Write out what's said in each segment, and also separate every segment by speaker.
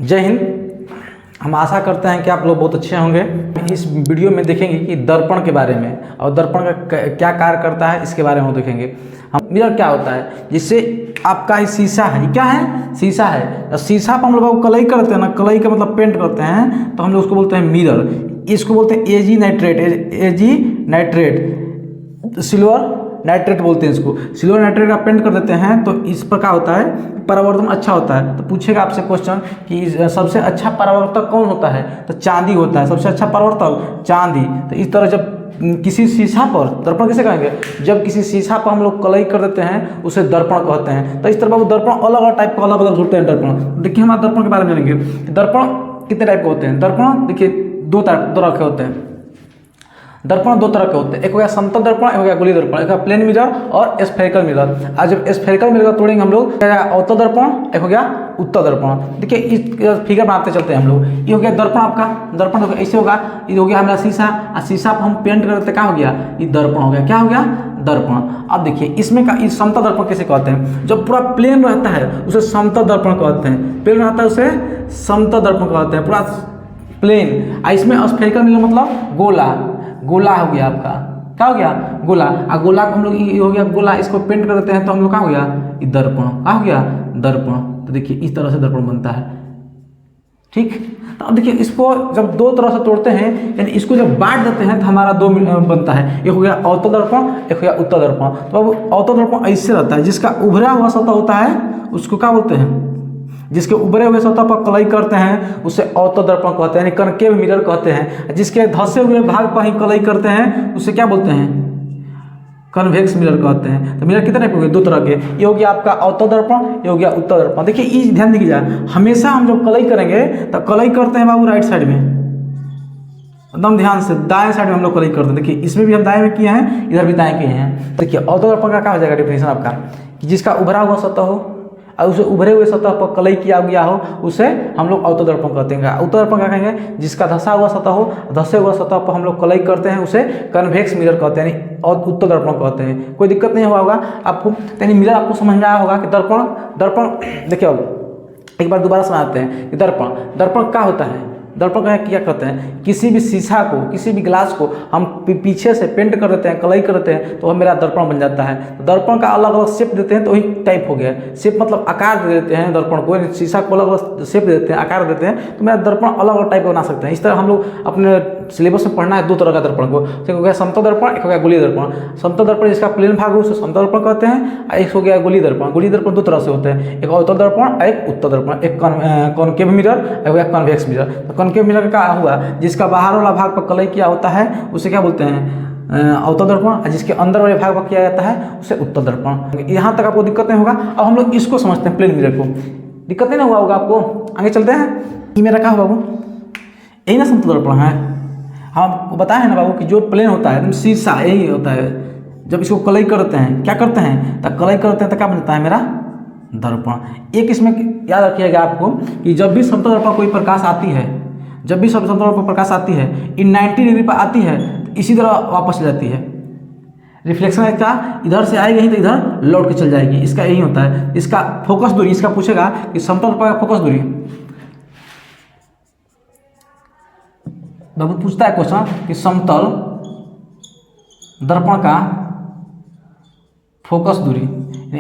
Speaker 1: जय हिंद। हम आशा करते हैं कि आप लोग बहुत अच्छे होंगे। इस वीडियो में देखेंगे कि दर्पण के बारे में और दर्पण का क्या कार्य करता है इसके बारे में देखेंगे। हम मिरर क्या होता है, जिससे आपका ही शीशा है, क्या है, शीशा है। तो शीशा पर हम लोग कलई करते हैं ना, कलई का मतलब पेंट करते हैं, तो हम लोग उसको बोलते हैं मिरर। इसको बोलते हैं एजी नाइट्रेट, सिल्वर नाइट्रेट बोलते हैं इसको। सिल्वर नाइट्रेट का पेंट कर देते हैं तो इस पर क्या होता है, परावर्तन अच्छा होता है। तो पूछेगा आपसे क्वेश्चन कि सबसे अच्छा परावर्तक कौन होता है, तो चांदी होता है सबसे अच्छा परावर्तक, चांदी। तो इस तरह जब किसी शीशा पर, दर्पण किसे कहेंगे, जब किसी शीशा पर हम लोग कलई कर देते हैं उसे दर्पण कहते हैं। तो इस तरह दर्पण अलग अलग टाइप का अलग अलग होते हैं दर्पण। देखिए हम दर्पण के बारे में जानेंगे। दर्पण कितने टाइप के होते हैं, दर्पण देखिए दो तरह के होते हैं। दर्पण दो तरह के होते हैं, एक हो गया समतल दर्पण, एक हो गया गोलीय दर्पण, एक हो गया प्लेन मिरर और स्फेरिकल मिरर। आज जब स्फेरिकल मिरर तोड़ेंगे हम लोग, अवतल दर्पण, एक हो गया उत्तल दर्पण। देखिए इस फिगर बनाते चलते हैं हम लोग। ये हो गया दर्पण, आपका दर्पण देखो ऐसे होगा, ये हो गया हमारा शीशा, और शीशा पर हम पेंट करते क्या हो गया, ये दर्पण हो गया। क्या हो गया, दर्पण। अब देखिए इसमें का इस समतल दर्पण कैसे कहते हैं, जब पूरा प्लेन रहता है उसे समतल दर्पण कहते हैं। प्लेन रहता है उसे समतल दर्पण कहते हैं, पूरा प्लेन। इसमें स्फेरिकल मिरर मतलब गोला, गोला हो गया आपका, क्या हो गया, गोला। और गोला को हम लोग ये हो गया गोला, इसको पेंट कर देते हैं तो हम लोग क्या हो गया, ये दर्पण, क्या हो गया, दर्पण। तो देखिए इस तरह से दर्पण बनता है, ठीक। तो अब देखिए इसको जब दो तरह से तोड़ते हैं, यानी इसको जब बांट देते हैं तो हमारा दो बनता है, एक हो गया अवतल दर्पण, एक हो गया उत्तल दर्पण। तो अब अवतल दर्पण ऐसे रहता है, जिसका उभरा हुआ सतह होता है उसको क्या बोलते हैं, जिसके उभरे हुए सतह पर कलई करते हैं उसे अवतल दर्पण कहते हैं, यानी कनकेव मिरर कहते हैं। जिसके धंसे हुए भाग पर ही कलई करते हैं उसे क्या बोलते हैं, कन्वेक्स मिरर कहते हैं। तो मिरर कितने टाइप के, दो तरह के। ये हो गया आपका अवतल दर्पण, ये हो गया उत्तल दर्पण। देखिए ये ध्यान दीजिए, हमेशा हम जब कलई करेंगे तो कलई करते हैं बाबू राइट साइड में, एकदम ध्यान से दाएं साइड में हम लोग कलई करते हैं। देखिए इसमें भी हम दाएं में किए हैं, इधर भी दाएं किए हैं। देखिए अवतल दर्पण का क्या हो जाएगा डेफिनेशन आपका, कि जिसका उभरा हुआ सतह हो और उसे उभरे हुए सतह पर कलई किया गया हो उसे हम लोग अवतल दर्पण कहते हैं। उत्तल दर्पण क्या कहेंगे, जिसका धंसा हुआ सतह हो, धंसे हुआ सतह पर हम लोग कलई करते हैं उसे कन्वेक्स मिरर कहते हैं, और उत्तल दर्पण कहते हैं। कोई दिक्कत नहीं हुआ होगा आपको, यानी मिरर आपको समझ में आया होगा कि दर्पण देखिए अब एक बार दोबारा समझाते हैं कि दर्पण क्या होता है। दर्पण का क्या कहते हैं, किसी भी शीशा को, किसी भी ग्लास को हम पीछे से पेंट कर देते हैं, कलई कर देते हैं तो वह मेरा दर्पण बन जाता है। तो दर्पण का अलग अलग शेप देते हैं तो वही टाइप हो गया। शेप मतलब आकार दे देते हैं दर्पण को, शीशा को अलग अलग शेप देते हैं, आकार देते हैं, तो मेरा दर्पण अलग अलग टाइप का बना सकते हैं। इस तरह हम लोग अपने सिलेबस में पढ़ना है दो तरह का दर्पण को। एक हो गया समतल दर्पण, एक हो गया गोलीय दर्पण। समतल दर्पण जिसका प्लेन भाग हो उसे समतल दर्पण कहते हैं, और एक हो गया गोलीय दर्पण। गोलीय दर्पण दो तरह से होते हैं, एक अवतल दर्पण, एक उत्तल दर्पण। एक कॉनकेव मिरर, एक हो गया कन्वेक्स मिरर। तो कॉनकेव मिरर का हुआ जिसका बाहर वाला भाग पर कलई किया होता है उसे क्या बोलते हैं, अवतल दर्पण, और जिसके अंदर वाले भाग पर किया जाता है उसे उत्तल दर्पण। यहाँ तक आपको दिक्कत नहीं होगा। अब हम लोग इसको समझते हैं, प्लेन मिरर को। दिक्कत नहीं ना हुआ होगा आपको, आगे चलते हैं। ये मेरा क्या होगा बाबू, यही ना समतल दर्पण है। हम आपको बताया है ना बाबू कि जो प्लेन होता है शीशा यही होता है, जब इसको कलई करते हैं क्या करते हैं, तो कलई करते हैं तो क्या बनता है मेरा दर्पण। एक इसमें याद रखिएगा आपको कि जब भी समतल दर्पण कोई प्रकाश आती है, जब भी समतल दर्पण पर प्रकाश आती है, इन 90 डिग्री पर आती है तो इसी तरह वापस जाती है। रिफ्लेक्शन इसका इधर से आएगी ही तो इधर लौट के चल जाएगी। इसका यही होता है। इसका फोकस दूरी, इसका पूछेगा कि समतल दर्पण का फोकस दूरी, बाबू पूछता है क्वेश्चन कि समतल दर्पण का फोकस दूरी,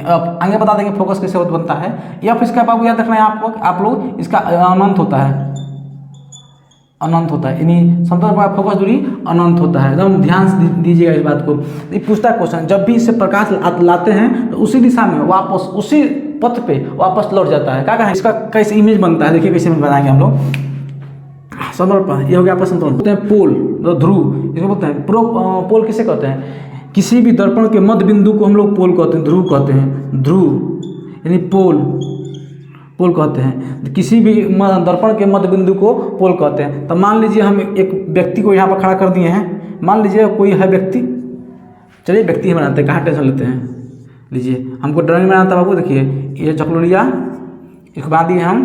Speaker 1: अब आगे बता देंगे फोकस कैसे बनता है। या फिर इसका बाबू याद रखना है आपको, आप लोग इसका अनंत होता है, अनंत होता है, यानी समतल दर्पण का फोकस दूरी अनंत होता है। एकदम ध्यान से दीजिएगा इस बात को। ये पूछता है क्वेश्चन, जब भी इससे प्रकाश लाते हैं तो उसी दिशा में वापस उसी पथ पे वापस लौट जाता है। क्या कहें, इसका कैसे इमेज बनता है, देखिए कैसे बनाएंगे हम लोग। समतल दर्पण ये हो गया आपका समतल, बोलते हैं पोल, ध्रुव इसको बोलते हैं। पोल किसे कहते हैं, किसी भी दर्पण के मध्य बिंदु को हम लोग पोल कहते हैं, ध्रुव कहते हैं। ध्रुव यानी पोल कहते हैं। तो किसी भी दर्पण के मध्य बिंदु को पोल कहते हैं। तो मान लीजिए हम एक व्यक्ति को यहाँ पर खड़ा कर दिए हैं, मान लीजिए कोई है व्यक्ति, चलिए व्यक्ति हम बनाते हैं, कहाँ टेंशन लेते हैं। लीजिए हमको ड्राइंग बनाना था बाबू, देखिए ये चकलोरिया इसको बना दिए हम,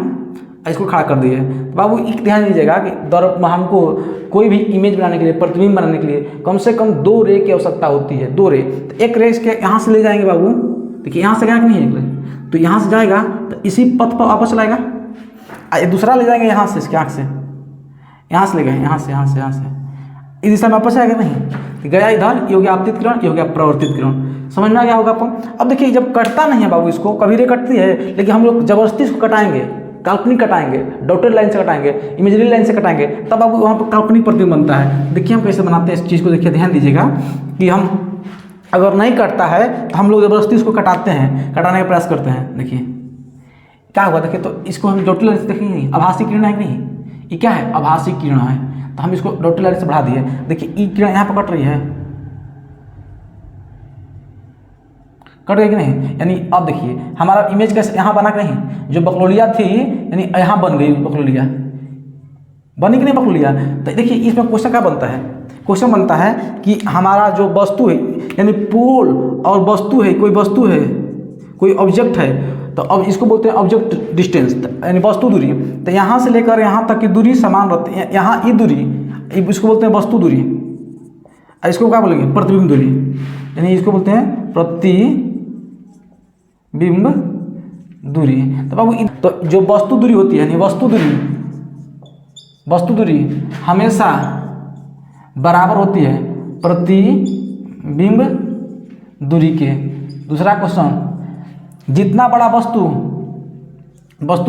Speaker 1: इसको खड़ा कर दिए। तो बाबू एक ध्यान दीजिएगा कि हमको कोई भी इमेज बनाने के लिए, प्रतिबिंब बनाने के लिए कम से कम 2 रे की आवश्यकता होती है, 2 रे। तो एक रे इसके यहाँ से ले जाएंगे बाबू, देखिए यहाँ से गया कि नहीं, तो यहाँ से जाएगा तो इसी पथ पर वापस लाएगा, दूसरा ले जाएंगे यहाँ से, इसके आँख से, यहाँ से ले गए, यहाँ से इस दिशा में वापस आएगा नहीं, गया इधर, ये हो गया आपतित किरण, ये हो गया परावर्तित किरण। समझ में आ गया होगा आपको। अब देखिए जब कटता नहीं है बाबू, इसको कभी रे कटती है, लेकिन हम लोग जबरदस्ती इसको कटाएंगे, काल्पनिक कटाएंगे, डॉटेड लाइन से कटाएंगे, इमेजरी लाइन से कटाएंगे, तब बाबू वहाँ पर काल्पनिक प्रतिबिंब बनता है। देखिए हम कैसे बनाते हैं इस चीज़ को, देखिए ध्यान दीजिएगा कि हम अगर नहीं कटता है तो हम लोग जबरदस्ती इसको कटाते हैं, कटाने का प्रयास करते हैं। देखिए क्या हुआ, देखिए तो इसको हम डॉटेड लाइन से देखेंगे नहीं, आभासी किरण है कि नहीं, ये क्या है, आभासी किरण है, तो हम इसको डॉटेड लाइन से बढ़ा दिए। देखिए ई किरण यहाँ पर कट रही है, कट गई कि नहीं, यानी अब देखिए हमारा इमेज कैसे यहाँ बना कि नहीं, जो बकलोलिया थी यानी यहाँ बन गई बकलोलिया, बनी कि नहीं बकलोलिया। तो देखिए इसमें क्वेश्चन क्या बनता है, क्वेश्चन बनता है कि हमारा जो वस्तु है यानी पोल और वस्तु है, कोई वस्तु है, कोई ऑब्जेक्ट है, तो अब इसको बोलते हैं ऑब्जेक्ट डिस्टेंस, यानी वस्तु दूरी। तो यहाँ से लेकर यहाँ तक की दूरी समान रहती है, यहाँ ये दूरी, इसको बोलते हैं वस्तु दूरी, इसको क्या बोलेंगे, प्रतिबिंब दूरी, यानी इसको बोलते हैं प्रतिबिंब दूरी। तो बाबू तो जो वस्तु दूरी होती है, यानी वस्तु दूरी हमेशा बराबर होती है प्रतिबिंब दूरी के। दूसरा क्वेश्चन, जितना बड़ा वस्तु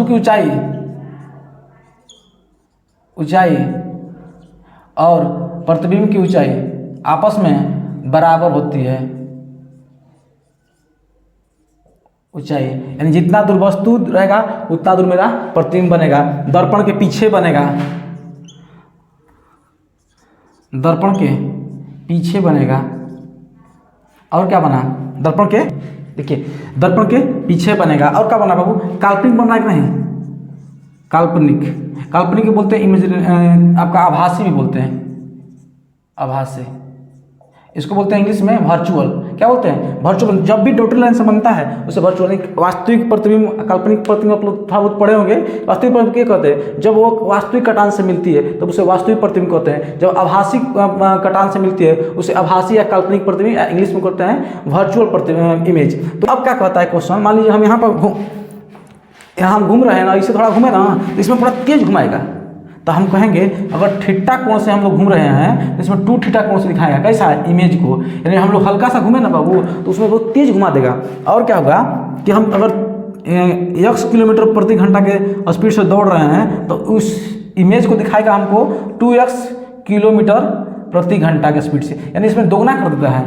Speaker 1: की ऊंचाई और प्रतिबिंब की ऊंचाई आपस में बराबर होती है, ऊंचाई यानी जितना दूर वस्तु रहेगा उतना दूर मेरा प्रतिबिंब बनेगा, दर्पण के पीछे बनेगा, दर्पण के पीछे बनेगा। और क्या बना, दर्पण के, देखिए दर्पण के पीछे बनेगा। और क्या बना बाबू, काल्पनिक बन रहा है कि नहीं, काल्पनिक बोलते हैं इमेजरी, आपका आभासी भी बोलते हैं, आभासी, इसको बोलते हैं इंग्लिश में वर्चुअल। क्या बोलते हैं, वर्चुअल। जब भी डॉटेड लाइन से बनता है उसे वर्चुअल, वास्तविक प्रतिबिंब, काल्पनिक प्रतिबिंब आप लोग थोड़ा बहुत पढ़े होंगे। वास्तविक प्रतिबिंब क्या कहते हैं, जब वो वास्तविक कटान से मिलती है तो उसे वास्तविक प्रतिबिंब कहते हैं। जब आभासी कटान से मिलती है उसे आभासी या काल्पनिक प्रतिबिंब इंग्लिश में कहते हैं वर्चुअल प्रतिबिंब इमेज। तो अब क्या कहता है क्वेश्चन, मान लीजिए हम यहाँ हम घूम रहे हैं ना, इसे थोड़ा घूमे ना तो इसमें थोड़ा तेज घुमाएगा, तो हम कहेंगे अगर थीटा कोण से हम लोग घूम रहे हैं तो इसमें 2 थीटा कोण से दिखाएगा कैसा है इमेज को, यानी हम लोग हल्का सा घूमे ना बाबू तो उसमें बहुत तेज घुमा देगा। और क्या होगा कि हम अगर x किलोमीटर प्रति घंटा के स्पीड से दौड़ रहे हैं तो उस इमेज को दिखाएगा हमको 2x किलोमीटर प्रति घंटा के स्पीड से, यानी इसमें दोगुना कर देता है।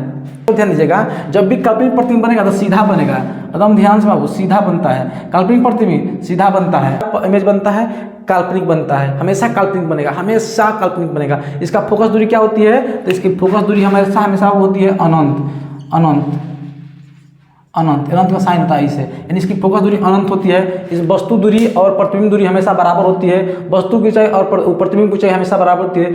Speaker 1: तो ध्यान दीजिएगा, जब भी काल्पनिक प्रतिबिंब बनेगा तो सीधा बनेगा, एकदम ध्यान से बाबू, सीधा बनता है। काल्पनिक प्रतिबिंब सीधा बनता है, इमेज बनता है, काल्पनिक बनता है, हमेशा काल्पनिक बनेगा, हमेशा काल्पनिक बनेगा। इसका फोकस दूरी क्या होती है, तो इसकी फोकस दूरी हमेशा होती है अनंत का साइन होता है इसे, यानी इसकी फोकस दूरी अनंत होती है। इस वस्तु दूरी और प्रतिबिंब दूरी हमेशा बराबर होती है, वस्तु की ऊंचाई और प्रतिबिंब की ऊंचाई हमेशा बराबर होती है।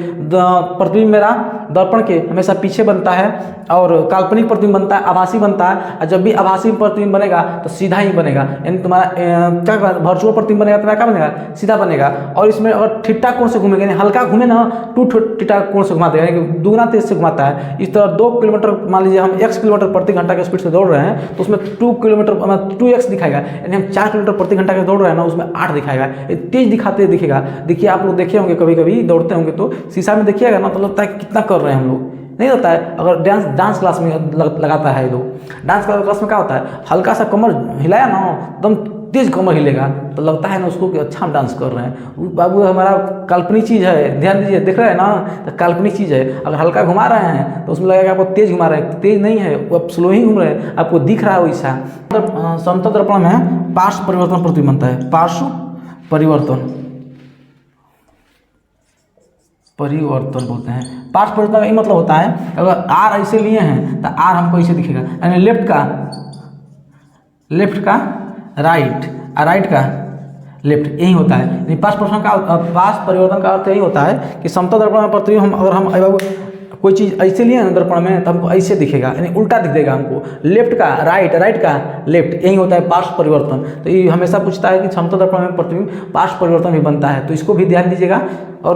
Speaker 1: प्रतिबिंब मेरा दर्पण के हमेशा पीछे बनता है और काल्पनिक प्रतिबिंब बनता है, आभासी बनता है। और जब भी आभासी प्रतिबिंब बनेगा तो सीधा ही बनेगा, यानी तुम्हारा क्या वर्चुअल प्रतिबिंब बनेगा तो क्या बनेगा, सीधा बनेगा। और इसमें अगर थीटा कोण से घूमेगा, यानी हल्का घूमे ना 2 थीटा कोण से घुमा देगा, यानी दुगना तेज से घुमाता है। इस तरह 2 किलोमीटर, मान लीजिए हम x किलोमीटर प्रति घंटा के स्पीड से दौड़ रहे हैं तो उसमें 2 किलोमीटर 2x दिखाएगा, यानी हम 4 किलोमीटर प्रति घंटा के दौड़ रहे हैं ना उसमें 8 दिखाएगा, तेज दिखाते दिखेगा। देखिए आप लोग देखे होंगे, कभी कभी दौड़ते होंगे तो शीशा में देखिएगा ना तो लगता है कितना कर रहे हैं हम लोग, नहीं होता है। अगर डांस क्लास में लगाता है लोग, डांस क्लास में क्या होता है, हल्का सा कमर हिलाया ना एकदम तेज कमर हिलेगा तो लगता है ना उसको कि अच्छा हम डांस कर रहे हैं। बाबू हमारा काल्पनिक चीज़ है, ध्यान दीजिए, देख रहे हैं ना, तो काल्पनिक चीज़ है। अगर हल्का घुमा रहे हैं तो उसमें लगेगा आपको तेज घुमा रहे हैं, तेज नहीं है, वो आप स्लो ही घूम रहे हैं, आपको दिख रहा है वैसा। समतल दर्पण में पार्श्व परिवर्तन प्रतिबिंब बनता है, पार्श्व परिवर्तन बोलते हैं। पार्श्व परिवर्तन का ये मतलब होता है अगर R ऐसे लिए हैं तो R हमको ऐसे दिखेगा, यानी लेफ्ट का राइट और राइट का लेफ्ट, यही होता है। पार्श्व परिवर्तन का अर्थ यही होता है कि समतल दर्पण में प्रतिबिंब अगर हम कोई चीज़ ऐसे लिए ना दर्पण में तो हमको ऐसे दिखेगा, यानी उल्टा दिखेगा हमको, लेफ्ट का राइट, राइट का लेफ्ट, यही होता है पार्श्व परिवर्तन। तो ये हमेशा पूछता है कि समतल दर्पण में प्रतिबिंब पार्श्व परिवर्तन भी बनता है, तो इसको भी ध्यान दीजिएगा। और